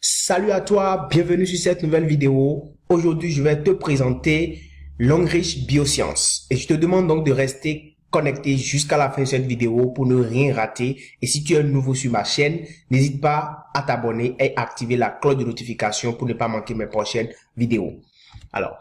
Salut à toi, bienvenue sur cette nouvelle vidéo. Aujourd'hui, je vais te présenter Longrich Biosciences. Et je te demande donc de rester connecté jusqu'à la fin de cette vidéo pour ne rien rater. Et si tu es nouveau sur ma chaîne, n'hésite pas à t'abonner et activer la cloche de notification pour ne pas manquer mes prochaines vidéos. Alors,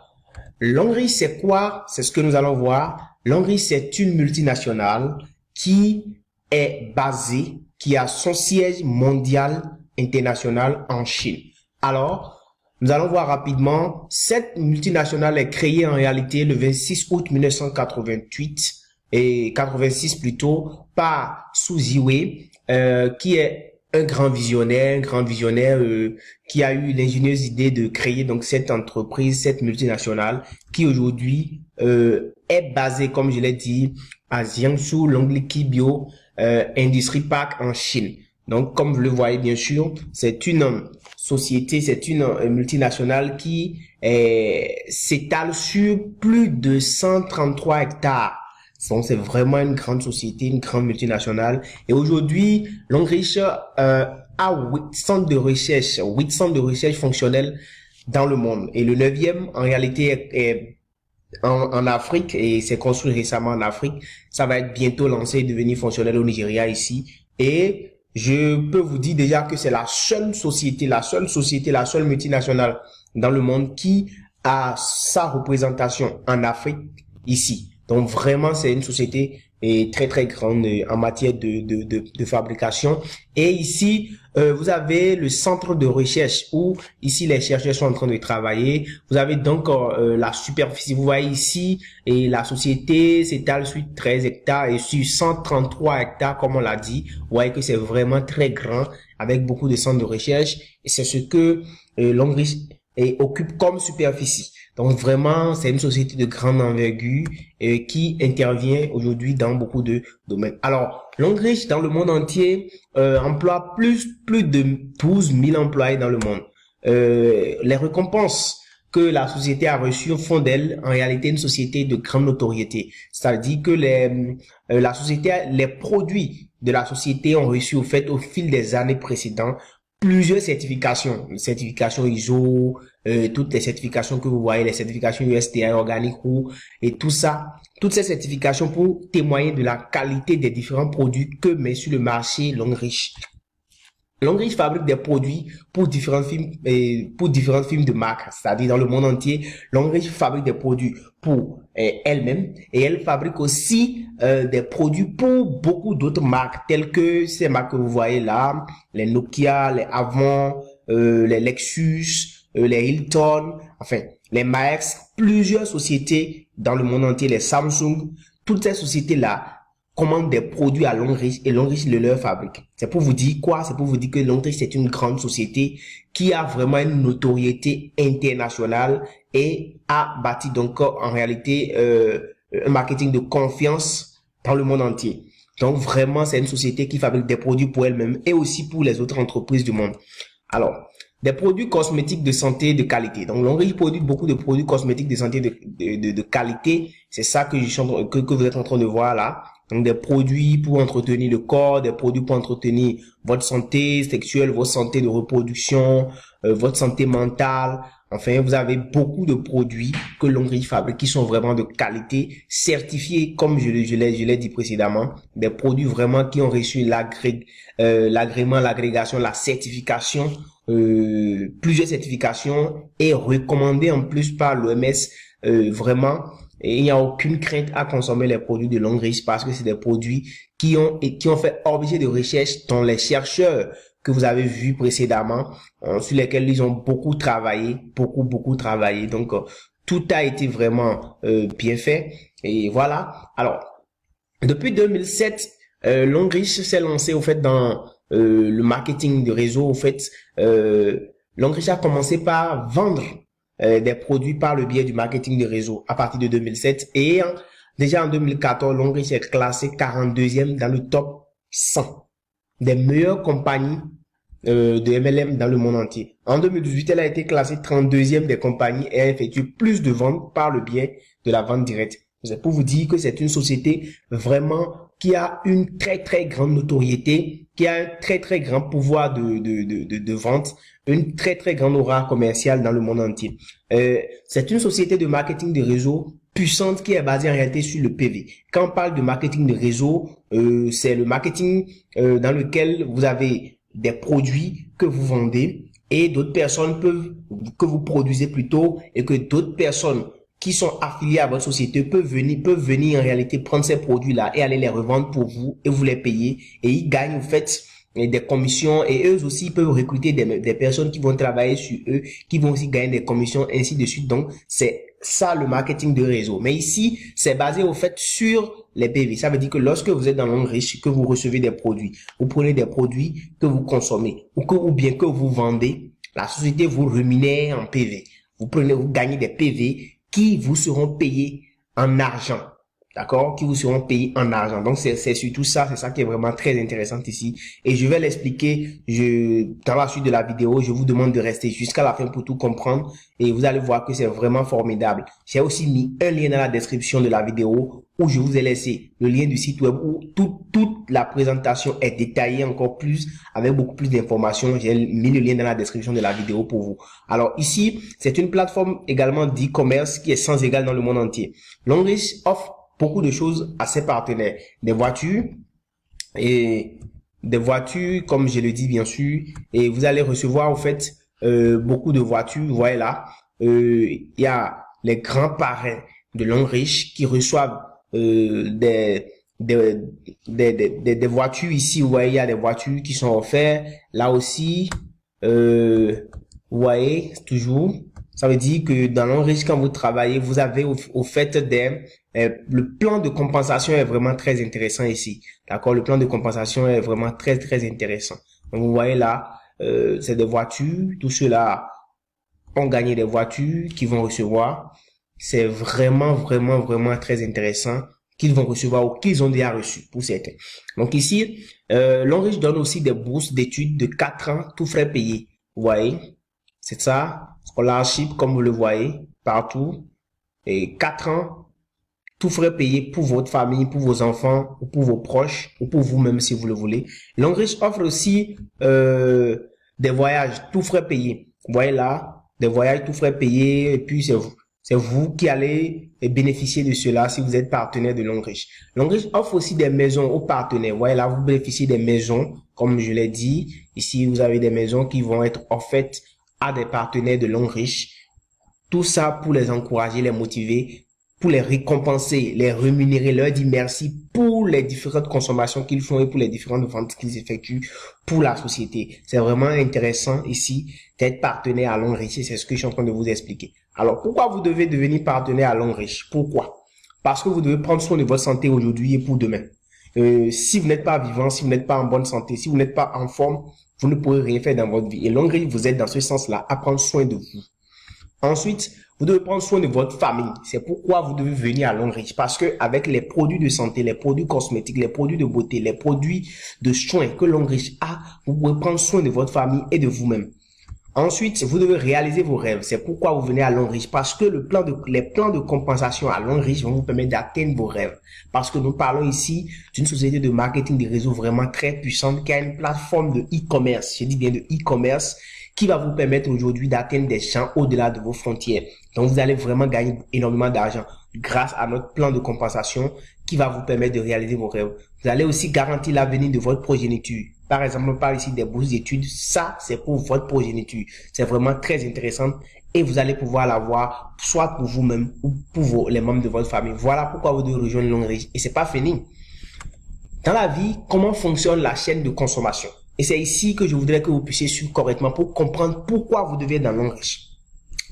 Longrich, c'est quoi? C'est ce que nous allons voir. Longrich, c'est une multinationale qui est basée, qui a son siège mondial international en Chine. Alors, nous allons voir rapidement. Cette multinationale est créée en réalité le 26 août 1988 et 86 plutôt par Su Ziwei, qui est un grand visionnaire, qui a eu l'ingénieuse idée de créer donc cette entreprise, cette multinationale qui aujourd'hui est basée, comme je l'ai dit, à Jiangsu Longrich Bio Industry Park en Chine. Donc, comme vous le voyez bien sûr, c'est une société, c'est une multinationale qui s'étale sur plus de 133 hectares. Donc, c'est vraiment une grande société, une grande multinationale. Et aujourd'hui, Longrich a 8 centres de recherche fonctionnels dans le monde. Et le 9e, en réalité, est en Afrique et c'est construit récemment en Afrique. Ça va être bientôt lancé et devenir fonctionnel au Nigeria ici. Et je peux vous dire déjà que c'est la seule multinationale dans le monde qui a sa représentation en Afrique ici. Donc vraiment, c'est une société très très grande en matière de fabrication. Et ici, vous avez le centre de recherche où ici les chercheurs sont en train de travailler. Vous avez donc la superficie. Vous voyez ici, et la société s'étale sur 13 hectares et sur 133 hectares, comme on l'a dit. Vous voyez que c'est vraiment très grand avec beaucoup de centres de recherche. Et c'est ce que Longrich occupe comme superficie. Donc vraiment, c'est une société de grande envergure qui intervient aujourd'hui dans beaucoup de domaines. Alors, Longrich dans le monde entier emploie plus de 12 000 employés dans le monde. Les récompenses que la société a reçues font d'elle en réalité une société de grande notoriété. C'est-à-dire que les produits de la société ont reçu au fil des années précédentes plusieurs certifications ISO, toutes les certifications que vous voyez, les certifications USDA, Organic Roux et tout ça, toutes ces certifications pour témoigner de la qualité des différents produits que met sur le marché Longrich. Longrich fabrique des produits pour différentes firmes de marque, c'est-à-dire dans le monde entier. Longrich fabrique des produits pour elle-même et elle fabrique aussi des produits pour beaucoup d'autres marques telles que ces marques que vous voyez là, les Nokia, les Avon, les Lexus, les Hilton, enfin les Max, plusieurs sociétés dans le monde entier, les Samsung, toutes ces sociétés-là commandent des produits à Longrich et Longrich le leur fabrique. C'est pour vous dire quoi? C'est pour vous dire que Longrich c'est une grande société qui a vraiment une notoriété internationale et a bâti donc en réalité un marketing de confiance dans le monde entier. Donc vraiment c'est une société qui fabrique des produits pour elle-même et aussi pour les autres entreprises du monde. Alors, des produits cosmétiques de santé de qualité. Donc, Longrich produit beaucoup de produits cosmétiques de santé de qualité. C'est ça que vous êtes en train de voir là. Donc, des produits pour entretenir le corps, des produits pour entretenir votre santé sexuelle, votre santé de reproduction, votre santé mentale. Enfin, vous avez beaucoup de produits que Longrich fabrique qui sont vraiment de qualité, certifiés, comme je l'ai dit précédemment. Des produits vraiment qui ont reçu l'agrément, l'agrégation, la certification, plusieurs certifications et recommandés en plus par l'OMS. Vraiment, et il n'y a aucune crainte à consommer les produits de Longrich parce que c'est des produits qui ont fait objet de recherche dont les chercheurs que vous avez vus précédemment, sur lesquels ils ont beaucoup travaillé. Donc, tout a été vraiment bien fait. Et voilà. Alors, depuis 2007, Longrich s'est lancé au fait dans le marketing de réseau. Au fait, Longrich a commencé par vendre des produits par le biais du marketing de réseau à partir de 2007 et déjà en 2014, Longrich est classé 42e dans le top 100 des meilleures compagnies de MLM dans le monde entier. En 2018, elle a été classée 32e des compagnies et a effectué plus de ventes par le biais de la vente directe. C'est pour vous dire que c'est une société vraiment qui a une très grande notoriété, qui a un très grand pouvoir de vente, une très grande aura commerciale dans le monde entier. C'est une société de marketing de réseau puissante qui est basée en réalité sur le PV. Quand on parle de marketing de réseau, c'est le marketing dans lequel vous avez des produits que vous vendez et d'autres personnes que vous produisez plutôt, et que d'autres personnes qui sont affiliés à votre société peuvent venir en réalité prendre ces produits-là et aller les revendre pour vous, et vous les payer, et ils gagnent en fait des commissions, et eux aussi peuvent recruter des personnes qui vont travailler sur eux, qui vont aussi gagner des commissions, ainsi de suite. Donc c'est ça le marketing de réseau. Mais ici, c'est basé au fait sur les PV. Ça veut dire que lorsque vous êtes dans l'onde riche, que vous recevez des produits, vous prenez des produits que vous consommez ou bien que vous vendez, la société vous rémunère en PV. Vous gagnez des PV qui vous seront payés en argent. D'accord? Qui vous seront payés en argent. Donc, c'est surtout ça. C'est ça qui est vraiment très intéressant ici. Et je vais l'expliquer dans la suite de la vidéo. Je vous demande de rester jusqu'à la fin pour tout comprendre. Et vous allez voir que c'est vraiment formidable. J'ai aussi mis un lien dans la description de la vidéo où je vous ai laissé le lien du site web où toute la présentation est détaillée encore plus, avec beaucoup plus d'informations. J'ai mis le lien dans la description de la vidéo pour vous. Alors ici, c'est une plateforme également d'e-commerce qui est sans égal dans le monde entier. Longrich offre beaucoup de choses à ses partenaires. Des voitures, comme je le dis bien sûr, et vous allez recevoir en fait beaucoup de voitures. Vous voyez là, il y a les grands parrains de Longrich qui reçoivent des voitures ici. Vous voyez, il y a des voitures qui sont offertes. Là aussi, vous voyez, toujours. Ça veut dire que dans Longrich, quand vous travaillez, vous avez au fait le plan de compensation est vraiment très intéressant ici. D'accord? Le plan de compensation est vraiment très intéressant. Donc, vous voyez là, c'est des voitures. Tous ceux-là ont gagné des voitures qu'ils vont recevoir. C'est vraiment très intéressant qu'ils vont recevoir ou qu'ils ont déjà reçu pour certains. Donc ici, Longrich donne aussi des bourses d'études de 4 ans, tout frais payés. Vous voyez? C'est ça. Scholarship, comme vous le voyez, partout. Et 4 ans, tout frais payé pour votre famille, pour vos enfants, ou pour vos proches, ou pour vous-même si vous le voulez. Longrich offre aussi des voyages, tout frais payés. Vous voyez là, des voyages tout frais payés, et puis c'est vous qui allez bénéficier de cela si vous êtes partenaire de Longrich. Longrich offre aussi des maisons aux partenaires. Vous voyez là, vous bénéficiez des maisons, comme je l'ai dit. Ici, vous avez des maisons qui vont être offertes à des partenaires de Longrich. Tout ça pour les encourager, les motiver, pour les récompenser, les rémunérer, leur dire merci pour les différentes consommations qu'ils font et pour les différentes ventes qu'ils effectuent pour la société. C'est vraiment intéressant ici d'être partenaire à Longrich, c'est ce que je suis en train de vous expliquer. Alors, pourquoi vous devez devenir partenaire à Longrich? Pourquoi? Parce que vous devez prendre soin de votre santé aujourd'hui et pour demain. Si vous n'êtes pas vivant, si vous n'êtes pas en bonne santé, si vous n'êtes pas en forme, vous ne pourrez rien faire dans votre vie. Et Longrich vous aide dans ce sens-là à prendre soin de vous. Ensuite, vous devez prendre soin de votre famille. C'est pourquoi vous devez venir à Longrich. Parce que avec les produits de santé, les produits cosmétiques, les produits de beauté, les produits de soins que Longrich a, vous pouvez prendre soin de votre famille et de vous-même. Ensuite, vous devez réaliser vos rêves. C'est pourquoi vous venez à Longrich. Parce que les plans de compensation à Longrich vont vous permettre d'atteindre vos rêves. Parce que nous parlons ici d'une société de marketing de réseau vraiment très puissante qui a une plateforme de e-commerce. Je dis bien de e-commerce qui va vous permettre aujourd'hui d'atteindre des champs au-delà de vos frontières. Donc, vous allez vraiment gagner énormément d'argent grâce à notre plan de compensation qui va vous permettre de réaliser vos rêves. Vous allez aussi garantir l'avenir de votre progéniture. Par exemple, on parle ici des bourses d'études. Ça, c'est pour votre progéniture. C'est vraiment très intéressant et vous allez pouvoir l'avoir soit pour vous-même ou pour les membres de votre famille. Voilà pourquoi vous devez rejoindre Longrich. Et c'est pas fini. Dans la vie, comment fonctionne la chaîne de consommation? Et c'est ici que je voudrais que vous puissiez suivre correctement pour comprendre pourquoi vous devez être dans Longrich.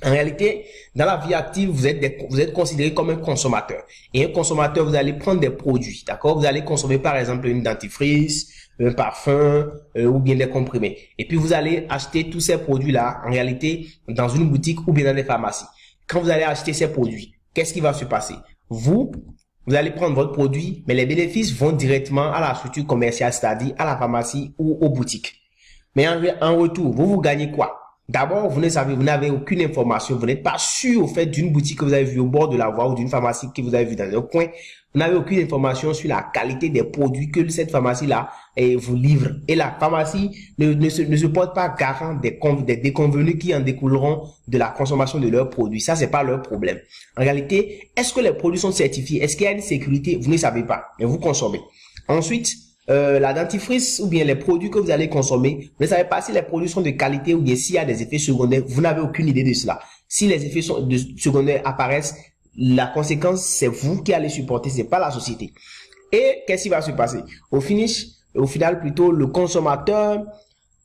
En réalité, dans la vie active, vous êtes considéré comme un consommateur. Et un consommateur, vous allez prendre des produits, d'accord? Vous allez consommer par exemple une dentifrice, un parfum ou bien des comprimés. Et puis vous allez acheter tous ces produits-là, en réalité, dans une boutique ou bien dans des pharmacies. Quand vous allez acheter ces produits, qu'est-ce qui va se passer? Vous allez prendre votre produit, mais les bénéfices vont directement à la structure commerciale, c'est-à-dire à la pharmacie ou aux boutiques. Mais en retour, vous gagnez quoi? D'abord, vous n'avez aucune information, vous n'êtes pas sûr au fait d'une boutique que vous avez vue au bord de la voie ou d'une pharmacie que vous avez vue dans un coin. Vous n'avez aucune information sur la qualité des produits que cette pharmacie-là vous livre. Et la pharmacie ne se porte pas garant des déconvenus qui en découleront de la consommation de leurs produits. Ça, c'est pas leur problème. En réalité, est-ce que les produits sont certifiés? Est-ce qu'il y a une sécurité? Vous ne savez pas, mais vous consommez. Ensuite, la dentifrice ou bien les produits que vous allez consommer, vous ne savez pas si les produits sont de qualité ou bien s'il y a des effets secondaires. Vous n'avez aucune idée de cela. Si les effets secondaires apparaissent, la conséquence, c'est vous qui allez supporter, c'est pas la société. Et qu'est-ce qui va se passer? Au final, plutôt, le consommateur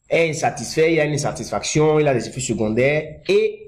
est insatisfait, il y a une insatisfaction, il a des effets secondaires et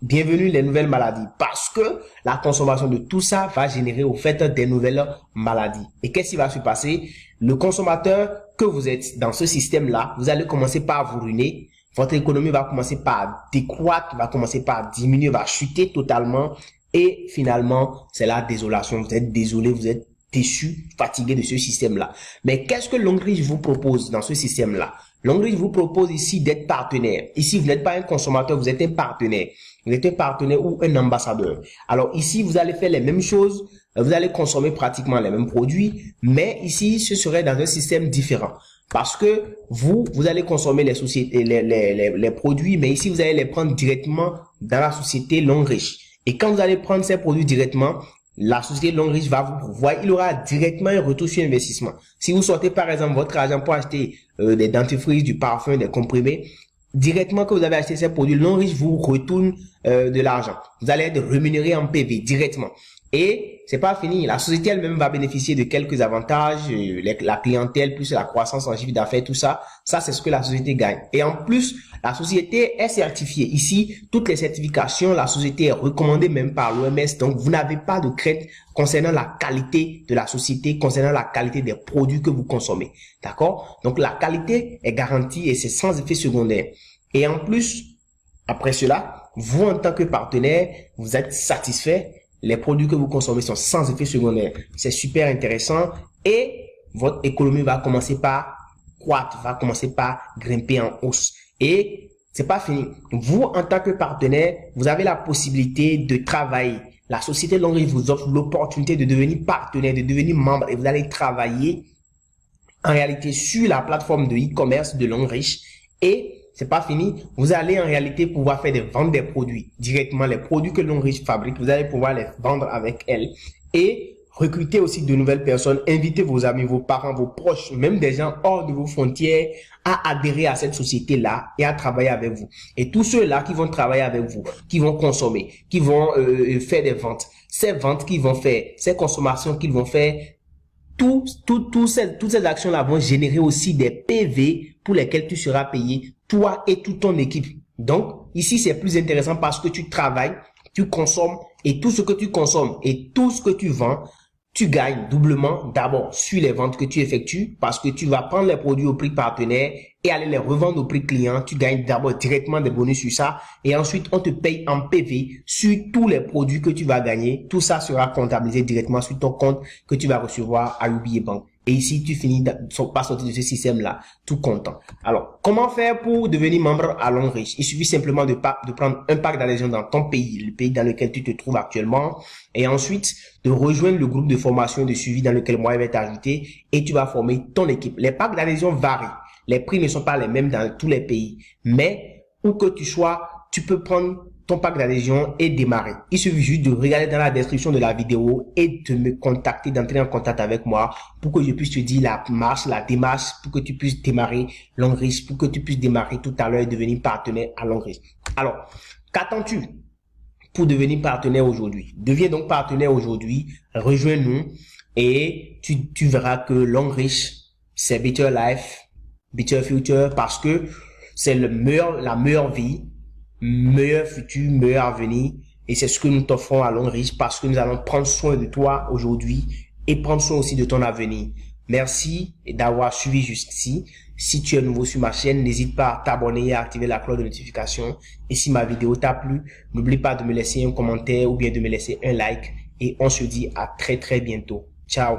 bienvenue les nouvelles maladies parce que la consommation de tout ça va générer au fait des nouvelles maladies. Et qu'est-ce qui va se passer? Le consommateur que vous êtes dans ce système-là, vous allez commencer par vous ruiner. Votre économie va commencer par décroître, va commencer par diminuer, va chuter totalement. Et finalement, c'est la désolation. Vous êtes désolé, vous êtes déçu, fatigué de ce système-là. Mais qu'est-ce que Longreach vous propose dans ce système-là? Longreach vous propose ici d'être partenaire. Ici, vous n'êtes pas un consommateur, vous êtes un partenaire. Vous êtes un partenaire ou un ambassadeur. Alors ici, vous allez faire les mêmes choses. Vous allez consommer pratiquement les mêmes produits. Mais ici, ce serait dans un système différent. Parce que vous allez consommer les sociétés, les produits, mais ici, vous allez les prendre directement dans la société Longreach. Et quand vous allez prendre ces produits directement, la société Longreach va vous pourvoir, il aura directement un retour sur investissement. Si vous sortez par exemple votre argent pour acheter des dentifrices, du parfum, des comprimés, directement que vous avez acheté ces produits, Longreach vous retourne de l'argent. Vous allez être rémunéré en PV directement. Et c'est pas fini, la société elle-même va bénéficier de quelques avantages, la clientèle plus la croissance en chiffre d'affaires, tout ça. Ça, c'est ce que la société gagne. Et en plus, la société est certifiée. Ici, toutes les certifications, la société est recommandée même par l'OMS. Donc, vous n'avez pas de crainte concernant la qualité de la société, concernant la qualité des produits que vous consommez. D'accord? Donc, la qualité est garantie et c'est sans effet secondaire. Et en plus, après cela, vous en tant que partenaire, vous êtes satisfait. Les produits que vous consommez sont sans effet secondaire. C'est super intéressant et votre économie va commencer par croître, va commencer par grimper en hausse. Et c'est pas fini. Vous, en tant que partenaire, vous avez la possibilité de travailler. La société Longreach vous offre l'opportunité de devenir partenaire, de devenir membre et vous allez travailler en réalité sur la plateforme de e-commerce de Longreach et c'est pas fini. Vous allez en réalité pouvoir faire des ventes des produits directement, les produits que Longreach fabrique. Vous allez pouvoir les vendre avec elle et recruter aussi de nouvelles personnes. Invitez vos amis, vos parents, vos proches, même des gens hors de vos frontières à adhérer à cette société-là et à travailler avec vous. Et tous ceux-là qui vont travailler avec vous, qui vont consommer, qui vont faire des ventes, ces ventes qu'ils vont faire, ces consommations qu'ils vont faire, toutes ces actions-là vont générer aussi des PV pour lesquels tu seras payé, toi et toute ton équipe. Donc, ici, c'est plus intéressant parce que tu travailles, tu consommes et tout ce que tu consommes et tout ce que tu vends, tu gagnes doublement d'abord sur les ventes que tu effectues parce que tu vas prendre les produits au prix partenaire et aller les revendre au prix client. Tu gagnes d'abord directement des bonus sur ça et ensuite on te paye en PV sur tous les produits que tu vas gagner. Tout ça sera comptabilisé directement sur ton compte que tu vas recevoir à UBA Bank. Et ici, tu finis par sortir de ce système-là, tout content. Alors, comment faire pour devenir membre à Longreach? Il suffit simplement de prendre un pack d'adhésion dans ton pays, le pays dans lequel tu te trouves actuellement, et ensuite de rejoindre le groupe de formation et de suivi dans lequel moi je vais t'ajouter, et tu vas former ton équipe. Les packs d'adhésion varient. Les prix ne sont pas les mêmes dans tous les pays, mais où que tu sois, tu peux prendre ton pack d'adhésion et démarrer. Il suffit juste de regarder dans la description de la vidéo et de me contacter, d'entrer en contact avec moi pour que je puisse te dire la démarche, pour que tu puisses démarrer Longreach, pour que tu puisses démarrer tout à l'heure et devenir partenaire à Longreach. Alors, qu'attends-tu pour devenir partenaire aujourd'hui? Deviens donc partenaire aujourd'hui, rejoins-nous et tu verras que Longreach, c'est Better Life, Better Future parce que c'est la meilleure vie, meilleur futur, meilleur avenir et c'est ce que nous t'offrons à Longreach parce que nous allons prendre soin de toi aujourd'hui et prendre soin aussi de ton avenir. Merci d'avoir suivi jusqu'ici. Si tu es nouveau sur ma chaîne, n'hésite pas à t'abonner et à activer la cloche de notification. Et si ma vidéo t'a plu, n'oublie pas de me laisser un commentaire ou bien de me laisser un like et on se dit à très bientôt. Ciao.